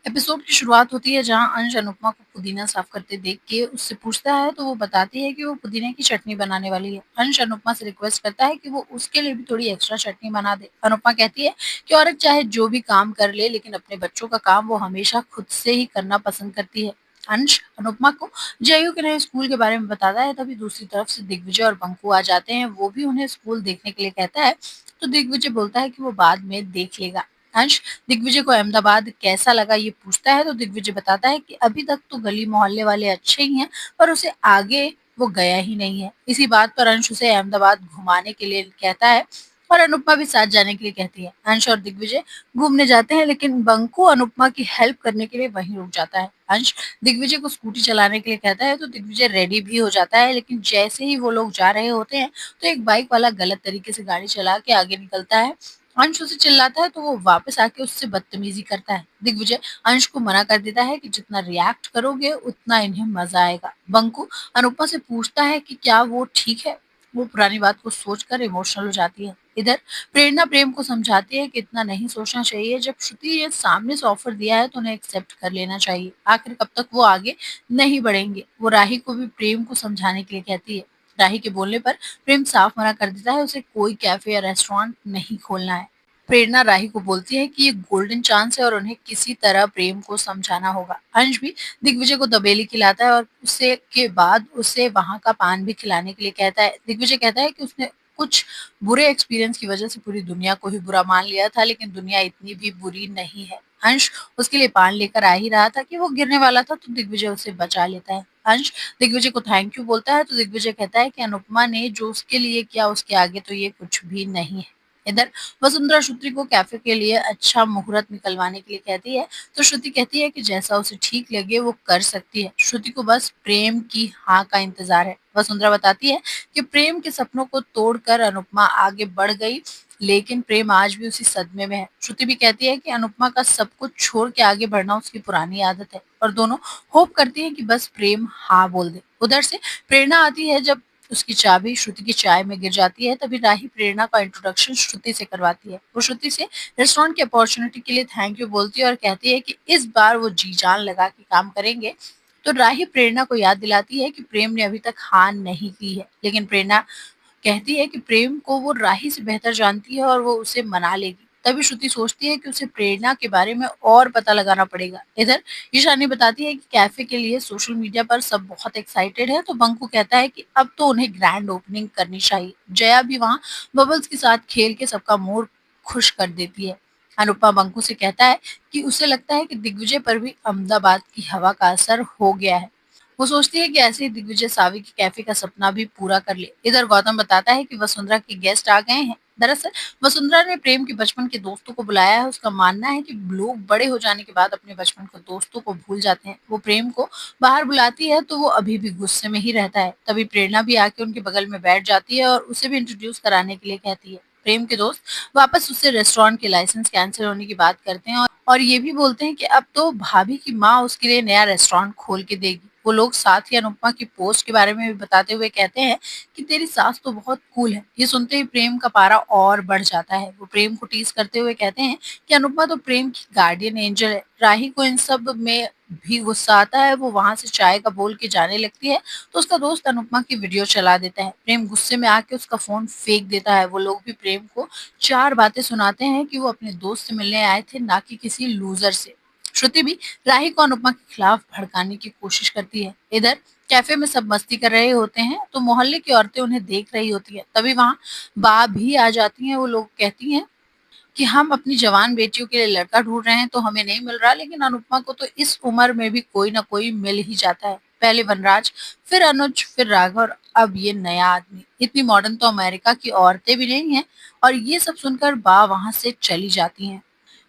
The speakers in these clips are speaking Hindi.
एपिसोड की शुरुआत होती है जहाँ अंश अनुपमा को पुदीना साफ करते देख के उससे पूछता है तो वो बताती है कि वो पुदीने की चटनी बनाने वाली है। अंश अनुपमा से रिक्वेस्ट करता है कि वो उसके लिए भी थोड़ी एक्स्ट्रा चटनी बना दे। अनुपमा कहती है कि औरत चाहे जो भी काम कर ले लेकिन अपने बच्चों का काम वो हमेशा खुद से ही करना पसंद करती है। अंश अनुपमा को जयू के नए स्कूल के बारे में बताता है। तभी दूसरी तरफ से दिग्विजय और बंकू आ जाते हैं। वो भी उन्हें स्कूल देखने के लिए कहता है तो दिग्विजय बोलता है कि वो बाद में देख लेगा। अंश दिग्विजय को अहमदाबाद कैसा लगा ये पूछता है तो दिग्विजय बताता है कि अभी तक तो गली मोहल्ले वाले अच्छे ही हैं पर उसे आगे वो गया ही नहीं है। इसी बात पर अंश उसे अहमदाबाद घुमाने के लिए कहता है और अनुपमा भी साथ जाने के लिए कहती है। अंश और दिग्विजय घूमने जाते हैं लेकिन बंकू अनुपमा की हेल्प करने के लिए वहीं रुक जाता है। अंश दिग्विजय को स्कूटी चलाने के लिए कहता है तो दिग्विजय रेडी भी हो जाता है लेकिन जैसे ही वो लोग जा रहे होते हैं तो एक बाइक वाला गलत तरीके से गाड़ी चला के आगे निकलता है। अंश उसे चिल्लाता है तो वो वापस आके उससे बदतमीजी करता है। दिग्विजय अंश को मना कर देता है कि जितना रिएक्ट करोगे उतना इन्हें मजा आएगा। बंकू अनुपमा से पूछता है कि क्या वो ठीक है। वो पुरानी बात को सोचकर इमोशनल हो जाती है। इधर प्रेरणा प्रेम को समझाती है कि इतना नहीं सोचना चाहिए। जब श्रुति ने सामने से ऑफर दिया है तो उन्हें एक्सेप्ट कर लेना चाहिए। आखिर कब तक वो आगे नहीं बढ़ेंगे। वो राही को भी प्रेम को समझाने के लिए कहती है। राही के बोलने पर प्रेम साफ मना कर देता है। उसे कोई कैफे या रेस्टोरेंट नहीं खोलना है। प्रेरणा राही को बोलती है कि ये गोल्डन चांस है और उन्हें किसी तरह प्रेम को समझाना होगा। अंश भी दिग्विजय को दबेली खिलाता है और उससे के बाद उसे वहां का पान भी खिलाने के लिए कहता है। दिग्विजय कहता है कि उसने कुछ बुरे एक्सपीरियंस की वजह से पूरी दुनिया को ही बुरा मान लिया था लेकिन दुनिया इतनी भी बुरी नहीं है। अंश उसके लिए पान लेकर आ ही रहा था कि वो गिरने वाला था तो दिग्विजय उसे बचा लेता है। अंश दिग्विजय को थैंक यू बोलता है तो दिग्विजय कहता है कि अनुपमा ने जो उसके लिए किया उसके आगे तो ये कुछ भी नहीं है। इधर वसुंधरा श्रुति को कैफे के लिए अच्छा मुहूर्त निकलवाने के लिए कहती है तो श्रुति कहती है कि जैसा उसे ठीक लगे वो कर सकती है। श्रुति को बस प्रेम की हाँ का इंतजार है। वसुंधरा बताती है कि प्रेम के सपनों को तोड़कर अनुपमा आगे बढ़ गई लेकिन प्रेम आज भी उसी सदमे में है। श्रुति भी कहती है कि अनुपमा का सब कुछ छोड़ के आगे बढ़ना उसकी पुरानी आदत है और दोनों होप करती है कि बस प्रेम हाँ बोल दे। उधर से प्रेरणा आती है। जब उसकी चाबी श्रुति की चाय में गिर जाती है तभी राही प्रेरणा का इंट्रोडक्शन श्रुति से करवाती है। वो श्रुति से रेस्टोरेंट की अपॉर्चुनिटी के लिए थैंक यू बोलती है और कहती है कि इस बार वो जी जान लगा के काम करेंगे। तो राही प्रेरणा को याद दिलाती है कि प्रेम ने अभी तक हार नहीं की है लेकिन प्रेरणा कहती है कि प्रेम को वो राही से बेहतर जानती है और वो उसे मना लेगी। तभी श्रुति सोचती है कि उसे प्रेरणा के बारे में और पता लगाना पड़ेगा। इधर ईशानी बताती है कि कैफे के लिए सोशल मीडिया पर सब बहुत एक्साइटेड है तो बंकू कहता है कि अब तो उन्हें ग्रैंड ओपनिंग करनी चाहिए। जया भी वहां बबल्स के साथ खेल के सबका मूड खुश कर देती है। अनुपमा बंकू से कहता है कि उसे लगता है कि दिग्विजय पर भी अहमदाबाद की हवा का असर हो गया है। वो सोचती है कि ऐसे ही दिग्विजय सावी के कैफे का सपना भी पूरा कर ले। इधर गौतम बताता है कि वसुंधरा के गेस्ट आ गए हैं। दरअसल वसुंधरा ने प्रेम के बचपन के दोस्तों को बुलाया है। उसका मानना है कि लोग बड़े हो जाने के बाद अपने बचपन के दोस्तों को भूल जाते हैं। वो प्रेम को बाहर बुलाती है तो वो अभी भी गुस्से में ही रहता है। तभी प्रेरणा भी आके उनके बगल में बैठ जाती है और उसे भी इंट्रोड्यूस कराने के लिए कहती है। प्रेम के दोस्त वापस उससे रेस्टोरेंट के लाइसेंस कैंसिल होने की बात करते हैं और ये भी बोलते हैं कि अब तो भाभी की माँ उसके लिए नया रेस्टोरेंट खोल के देगी। वो लोग साथ ही अनुपमा की पोस्ट के बारे में भी बताते हुए कहते हैं कि तेरी सास तो बहुत कूल है। ये सुनते ही प्रेम का पारा और बढ़ जाता है। वो प्रेम को टीज करते हुए कहते हैं कि अनुपमा तो प्रेम की गार्डियन एंजल है। राही को इन सब में भी गुस्सा आता है। वो वहां से चाय का बोल के जाने लगती है तो उसका दोस्त अनुपमा की वीडियो चला देता है। प्रेम गुस्से में आके उसका फोन फेंक देता है। वो लोग भी प्रेम को चार बातें सुनाते हैं कि वो अपने दोस्त से मिलने आए थे ना कि किसी लूजर से। श्रुति भी राही को अनुपमा के खिलाफ भड़काने की कोशिश करती है। इधर कैफे में सब मस्ती कर रहे होते हैं तो मोहल्ले की औरतें उन्हें देख रही होती है। तभी वहां बा भी आ जाती हैं। वो लोग कहती हैं कि हम अपनी जवान बेटियों के लिए लड़का ढूंढ रहे हैं तो हमें नहीं मिल रहा लेकिन अनुपमा को तो इस उम्र में भी कोई ना कोई मिल ही जाता है। पहले वनराज फिर अनुज फिर राघव और अब ये नया आदमी। इतनी मॉडर्न तो अमेरिका की औरतें भी नहीं है। और ये सब सुनकर बा वहां से चली जाती हैं।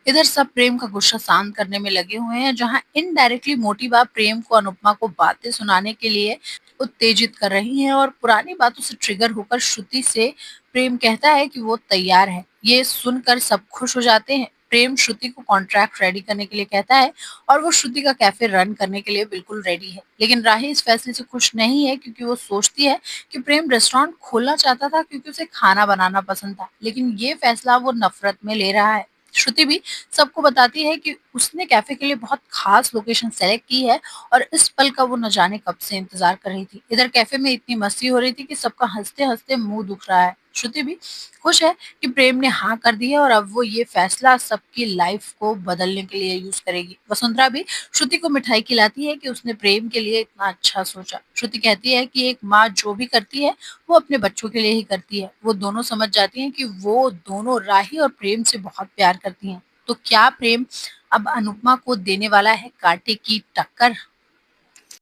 इधर सब प्रेम का गुस्सा शांत करने में लगे हुए हैं जहां इनडायरेक्टली मोटी बा प्रेम को अनुपमा को बातें सुनाने के लिए उत्तेजित कर रही हैं और पुरानी बातों से ट्रिगर होकर श्रुति से प्रेम कहता है कि वो तैयार है। ये सुनकर सब खुश हो जाते हैं। प्रेम श्रुति को कॉन्ट्रैक्ट रेडी करने के लिए कहता है और वो श्रुति का कैफे रन करने के लिए बिल्कुल रेडी है। लेकिन राही इस फैसले से खुश नहीं है क्योंकि वो सोचती है कि प्रेम रेस्टोरेंट खोलना चाहता था क्योंकि उसे खाना बनाना पसंद था लेकिन ये फैसला वो नफरत में ले रहा है। श्रुति भी सबको बताती है कि उसने कैफ़े के लिए बहुत ख़ास लोकेशन सेलेक्ट की है और इस पल का वो न जाने कब से इंतज़ार कर रही थी। इधर कैफ़े में इतनी मस्ती हो रही थी कि सबका हँसते-हँसते मुँह दुख रहा है। श्रुति भी खुश है कि प्रेम ने हाँ कर दी है और अब वो ये फैसला सबकी लाइफ़ को बदलने के लिए यूज़ करेगी। वसुंधरा भी श्रुति को मिठाई खिलाती है कि उसने प्रेम के लिए इतना अच्छा सोचा। श्रुति कहती है कि एक माँ जो भी करती है, वो अपने बच्चों के लिए ही करती है। वो दोनों समझ जाती हैं कि वो दोनों राही और प्रेम से बहुत प्यार करती हैं। तो क्या प्रेम अब अनुपमा को देने वाला है कांटे की टक्कर?